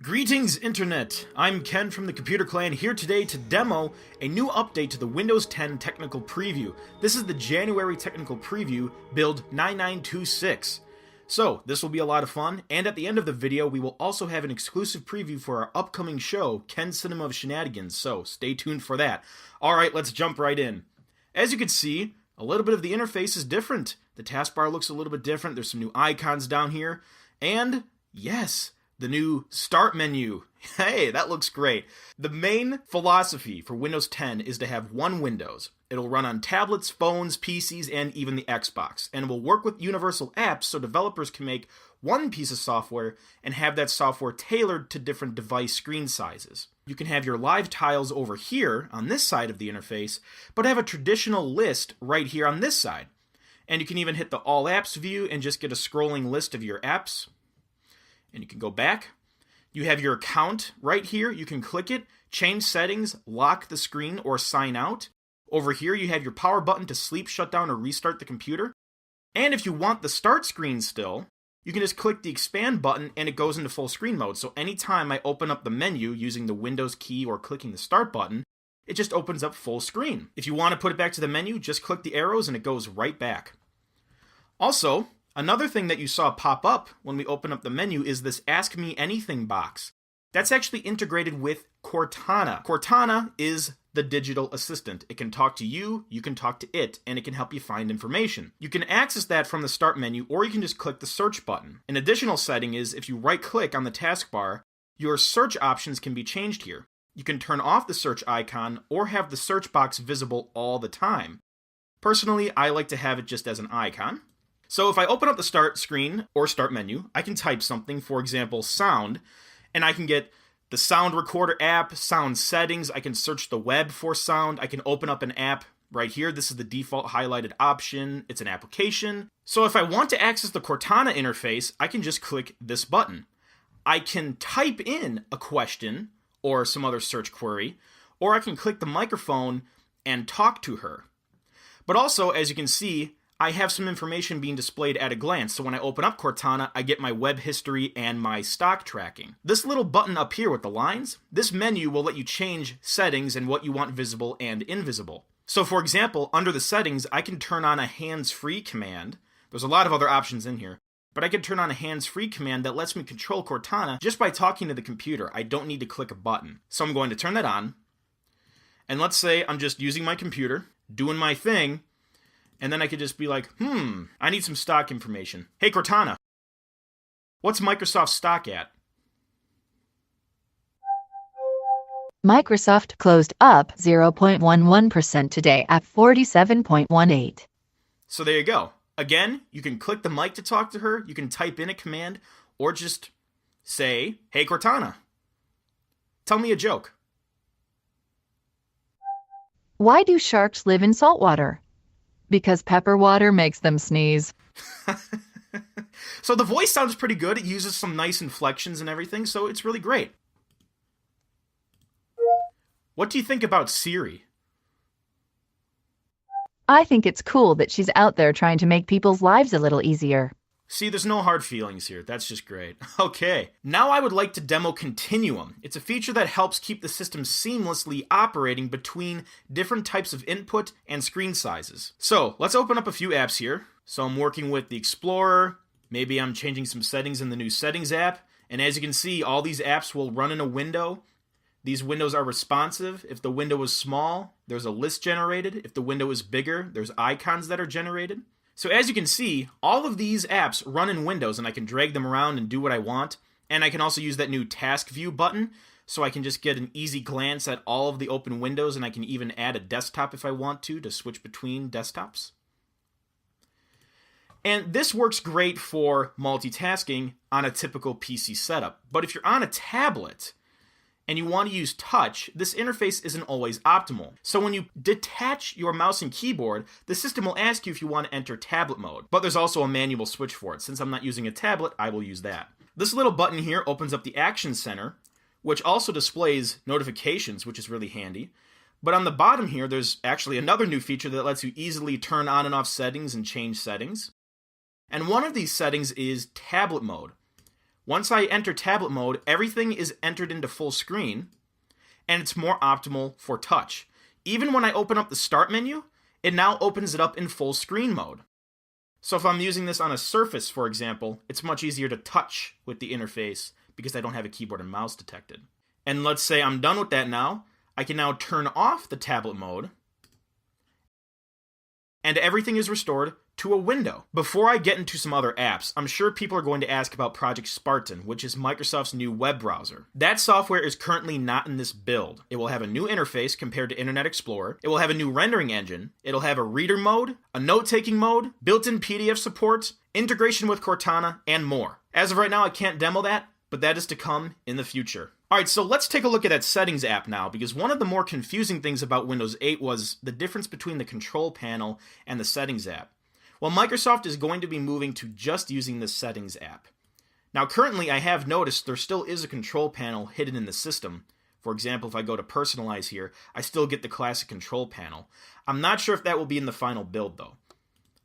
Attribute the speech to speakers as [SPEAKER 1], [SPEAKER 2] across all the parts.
[SPEAKER 1] Greetings, Internet! I'm Ken from the Computer Clan here today to demo a new update to the Windows 10 Technical Preview. This is the January Technical Preview, build 9926. So, this will be a lot of fun, and at the end of the video we will also have an exclusive preview for our upcoming show, Ken's Cinema of Shenanigans, so stay tuned for that. Alright, let's jump right in. As you can see, a little bit of the interface is different. The taskbar looks a little bit different, there's some new icons down here, and yes, the new Start menu. Hey, that looks great. The main philosophy for Windows 10 is to have one Windows. It'll run on tablets, phones, PCs, and even the Xbox. And it will work with universal apps so developers can make one piece of software and have that software tailored to different device screen sizes. You can have your live tiles over here on this side of the interface, but have a traditional list right here on this side. And you can even hit the All Apps view and just get a scrolling list of your apps. And you can go back. You have your account right here. You can click it, change settings, lock the screen, or sign out. Over here, you have your power button to sleep, shut down, or restart the computer. And if you want the start screen still, you can just click the expand button and it goes into full screen mode. So anytime I open up the menu using the Windows key or clicking the start button, it just opens up full screen. If you want to put it back to the menu, just click the arrows and it goes right back. Also, another thing that you saw pop up when we open up the menu is this Ask Me Anything box. That's actually integrated with Cortana. Cortana is the digital assistant. It can talk to you, you can talk to it, and it can help you find information. You can access that from the Start menu, or you can just click the Search button. An additional setting is if you right-click on the taskbar, your search options can be changed here. You can turn off the search icon, or have the search box visible all the time. Personally, I like to have it just as an icon. So if I open up the Start screen or Start menu, I can type something, for example, sound, and I can get the sound recorder app, sound settings, I can search the web for sound, I can open up an app right here. This is the default highlighted option. It's an application. So if I want to access the Cortana interface, I can just click this button. I can type in a question or some other search query, or I can click the microphone and talk to her. But also, as you can see, I have some information being displayed at a glance, so when I open up Cortana, I get my web history and my stock tracking. This little button up here with the lines, this menu will let you change settings and what you want visible and invisible. So for example, under the settings, I can turn on a hands-free command. There's a lot of other options in here, but I can turn on a hands-free command that lets me control Cortana just by talking to the computer. I don't need to click a button. So I'm going to turn that on, and let's say I'm just using my computer, doing my thing, and then I could just be like, I need some stock information. Hey, Cortana, what's Microsoft stock at?
[SPEAKER 2] Microsoft closed up 0.11% today at 47.18.
[SPEAKER 1] So there you go. Again, you can click the mic to talk to her, you can type in a command, or just say, hey, Cortana, tell me a joke.
[SPEAKER 2] Why do sharks live in salt water? Because pepper water makes them sneeze.
[SPEAKER 1] So the voice sounds pretty good. It uses some nice inflections and everything, so it's really great. What do you think about Siri?
[SPEAKER 2] I think it's cool that she's out there trying to make people's lives a little easier.
[SPEAKER 1] See, there's no hard feelings here. That's just great. Okay, now I would like to demo Continuum. It's a feature that helps keep the system seamlessly operating between different types of input and screen sizes. So, let's open up a few apps here. So I'm working with the Explorer. Maybe I'm changing some settings in the new Settings app. And as you can see, all these apps will run in a window. These windows are responsive. If the window is small, there's a list generated. If the window is bigger, there's icons that are generated. So as you can see, all of these apps run in Windows and I can drag them around and do what I want. And I can also use that new Task View button so I can just get an easy glance at all of the open windows, and I can even add a desktop if I want to switch between desktops. And this works great for multitasking on a typical PC setup. But if you're on a tablet and you want to use touch, this interface isn't always optimal. So when you detach your mouse and keyboard, the system will ask you if you want to enter tablet mode. But there's also a manual switch for it. Since I'm not using a tablet, I will use that. This little button here opens up the Action Center, which also displays notifications, which is really handy. But on the bottom here, there's actually another new feature that lets you easily turn on and off settings and change settings. And one of these settings is tablet mode, Once I enter tablet mode, everything is entered into full screen, and it's more optimal for touch. Even when I open up the start menu, it now opens it up in full screen mode. So if I'm using this on a Surface, for example, it's much easier to touch with the interface because I don't have a keyboard and mouse detected. And let's say I'm done with that now. I can now turn off the tablet mode, and everything is restored to a window. Before I get into some other apps, I'm sure people are going to ask about Project Spartan, which is Microsoft's new web browser. That software is currently not in this build. It will have a new interface compared to Internet Explorer. It will have a new rendering engine. It'll have a reader mode, a note-taking mode, built-in PDF support, integration with Cortana, and more. As of right now, I can't demo that, but that is to come in the future. Alright, so let's take a look at that Settings app now, because one of the more confusing things about Windows 8 was the difference between the Control Panel and the Settings app. Well, Microsoft is going to be moving to just using the Settings app. Now, currently, I have noticed there still is a Control Panel hidden in the system. For example, if I go to Personalize here, I still get the classic Control Panel. I'm not sure if that will be in the final build, though.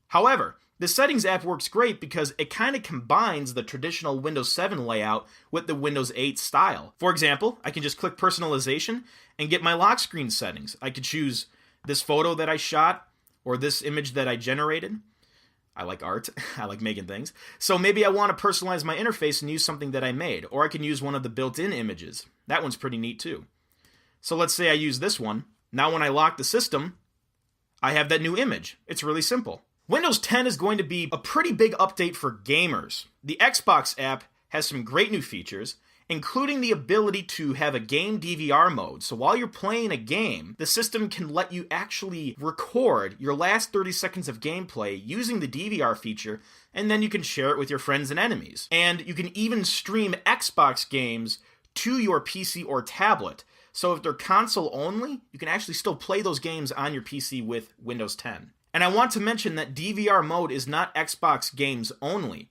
[SPEAKER 1] However, the Settings app works great because it kind of combines the traditional Windows 7 layout with the Windows 8 style. For example, I can just click Personalization and get my lock screen settings. I could choose this photo that I shot or this image that I generated. I like art. I like making things. So maybe I want to personalize my interface and use something that I made, or I can use one of the built-in images. That one's pretty neat too. So let's say I use this one. Now when I lock the system, I have that new image. It's really simple. Windows 10 is going to be a pretty big update for gamers. The Xbox app has some great new features, including the ability to have a game DVR mode. So while you're playing a game, the system can let you actually record your last 30 seconds of gameplay using the DVR feature, and then you can share it with your friends and enemies. And you can even stream Xbox games to your PC or tablet. So if they're console only, you can actually still play those games on your PC with Windows 10. And I want to mention that DVR mode is not Xbox games only.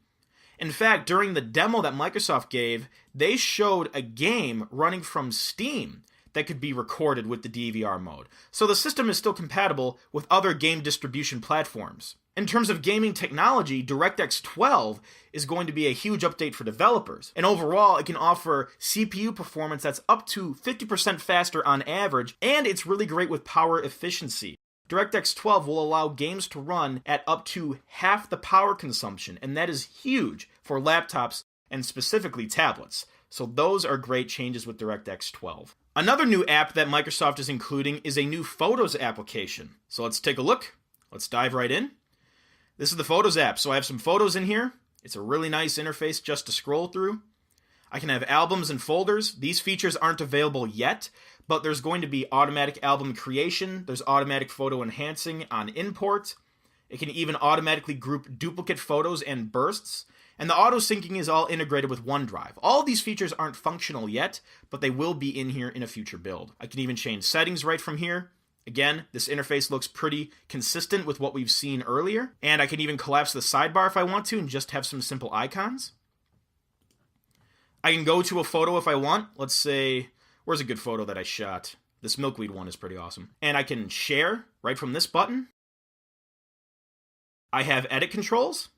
[SPEAKER 1] In fact, during the demo that Microsoft gave, they showed a game running from Steam that could be recorded with the DVR mode. So the system is still compatible with other game distribution platforms. In terms of gaming technology, DirectX 12 is going to be a huge update for developers. And overall, it can offer CPU performance that's up to 50% faster on average, and it's really great with power efficiency. DirectX 12 will allow games to run at up to half the power consumption, and that is huge for laptops and specifically tablets. So those are great changes with DirectX 12. Another new app that Microsoft is including is a new Photos application. So let's take a look. Let's dive right in. This is the Photos app. So I have some photos in here. It's a really nice interface just to scroll through. I can have albums and folders. These features aren't available yet, but there's going to be automatic album creation. There's automatic photo enhancing on import. It can even automatically group duplicate photos and bursts. And the auto syncing is all integrated with OneDrive. All of these features aren't functional yet, but they will be in here in a future build. I can even change settings right from here. Again, this interface looks pretty consistent with what we've seen earlier. And I can even collapse the sidebar if I want to and just have some simple icons. I can go to a photo if I want. Let's say, where's a good photo that I shot? This milkweed one is pretty awesome. And I can share right from this button. I have edit controls.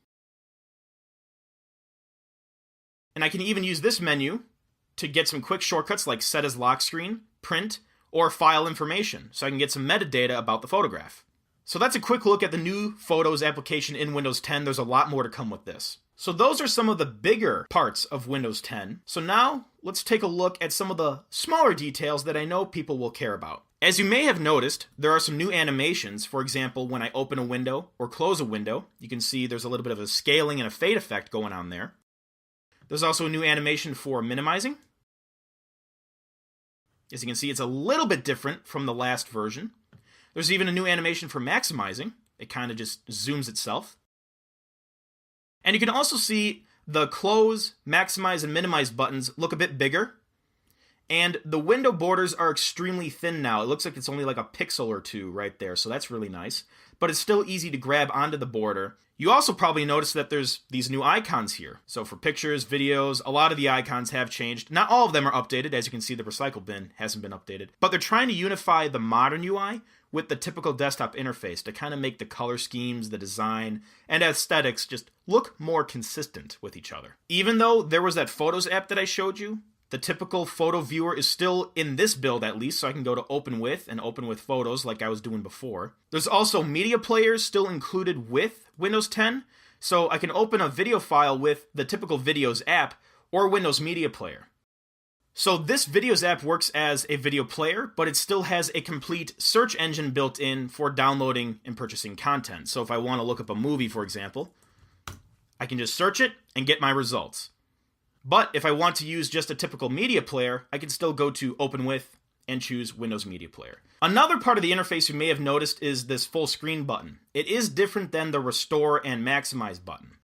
[SPEAKER 1] And I can even use this menu to get some quick shortcuts like set as lock screen, print, or file information, so I can get some metadata about the photograph. So that's a quick look at the new Photos application in Windows 10. There's a lot more to come with this. So those are some of the bigger parts of Windows 10. So now let's take a look at some of the smaller details that I know people will care about. As you may have noticed, there are some new animations. For example, when I open a window or close a window, you can see there's a little bit of a scaling and a fade effect going on there. There's also a new animation for minimizing. As you can see, it's a little bit different from the last version. There's even a new animation for maximizing. It kind of just zooms itself. And you can also see the close, maximize, and minimize buttons look a bit bigger. And the window borders are extremely thin now. It looks like it's only like a pixel or two right there, so that's really nice. But it's still easy to grab onto the border. You also probably noticed that there's these new icons here. So for pictures, videos, a lot of the icons have changed. Not all of them are updated. As you can see, the recycle bin hasn't been updated. But they're trying to unify the modern UI with the typical desktop interface to kind of make the color schemes, the design, and aesthetics just look more consistent with each other. Even though there was that Photos app that I showed you, the typical photo viewer is still in this build at least, so I can go to Open With and open with Photos like I was doing before. There's also media players still included with Windows 10, so I can open a video file with the typical Videos app or Windows Media Player. So this Videos app works as a video player, but it still has a complete search engine built in for downloading and purchasing content. So if I want to look up a movie, for example, I can just search it and get my results. But if I want to use just a typical media player, I can still go to Open With and choose Windows Media Player. Another part of the interface you may have noticed is this full screen button. It is different than the Restore and Maximize button.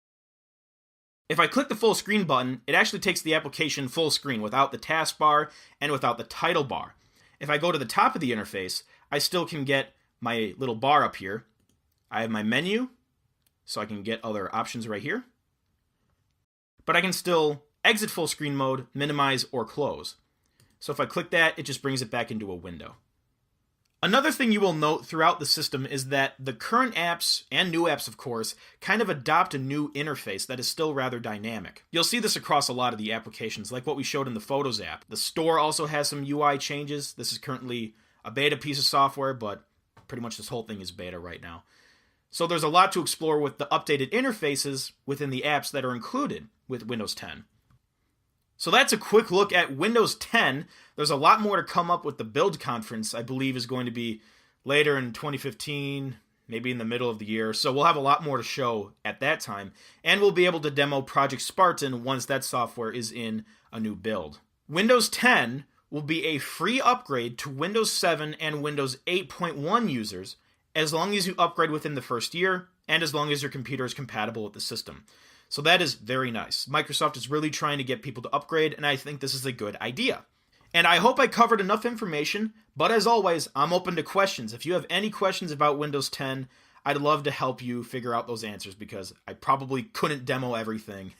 [SPEAKER 1] If I click the full screen button, it actually takes the application full screen without the taskbar and without the title bar. If I go to the top of the interface, I still can get my little bar up here. I have my menu, so I can get other options right here. But I can still exit full screen mode, minimize, or close. So if I click that, it just brings it back into a window. Another thing you will note throughout the system is that the current apps, and new apps of course, kind of adopt a new interface that is still rather dynamic. You'll see this across a lot of the applications, like what we showed in the Photos app. The store also has some UI changes. This is currently a beta piece of software, but pretty much this whole thing is beta right now. So there's a lot to explore with the updated interfaces within the apps that are included with Windows 10. So that's a quick look at Windows 10. There's a lot more to come up with the build conference, I believe is going to be later in 2015, maybe in the middle of the year. So we'll have a lot more to show at that time. And we'll be able to demo Project Spartan once that software is in a new build. Windows 10 will be a free upgrade to Windows 7 and Windows 8.1 users as long as you upgrade within the first year and as long as your computer is compatible with the system. So that is very nice. Microsoft is really trying to get people to upgrade, and I think this is a good idea. And I hope I covered enough information, but as always, I'm open to questions. If you have any questions about Windows 10, I'd love to help you figure out those answers because I probably couldn't demo everything.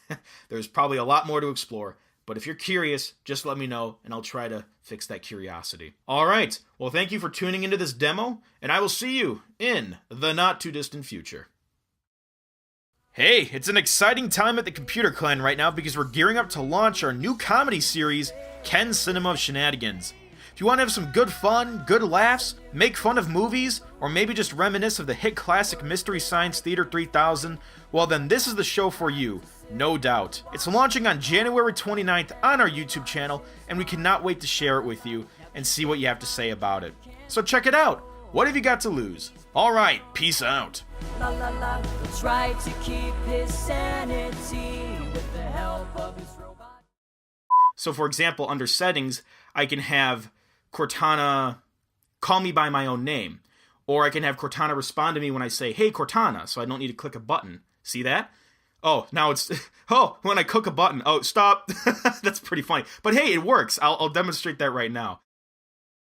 [SPEAKER 1] There's probably a lot more to explore, but if you're curious, just let me know, and I'll try to fix that curiosity. All right, well, thank you for tuning into this demo, and I will see you in the not-too-distant future. Hey, it's an exciting time at the Computer Clan right now because we're gearing up to launch our new comedy series, Ken's Cinema of Shenanigans. If you want to have some good fun, good laughs, make fun of movies, or maybe just reminisce of the hit classic Mystery Science Theater 3000, well then this is the show for you, no doubt. It's launching on January 29th on our YouTube channel, and we cannot wait to share it with you and see what you have to say about it. So check it out. What have you got to lose? Alright, peace out.
[SPEAKER 3] La la la, we'll try to keep his sanity with the help of his robot.
[SPEAKER 1] So for example, under settings, I can have Cortana call me by my own name. Or I can have Cortana respond to me when I say, hey Cortana, so I don't need to click a button. See that? Oh, now it's, oh, when I click a button, oh, stop. That's pretty funny. But hey, it works. I'll demonstrate that right now.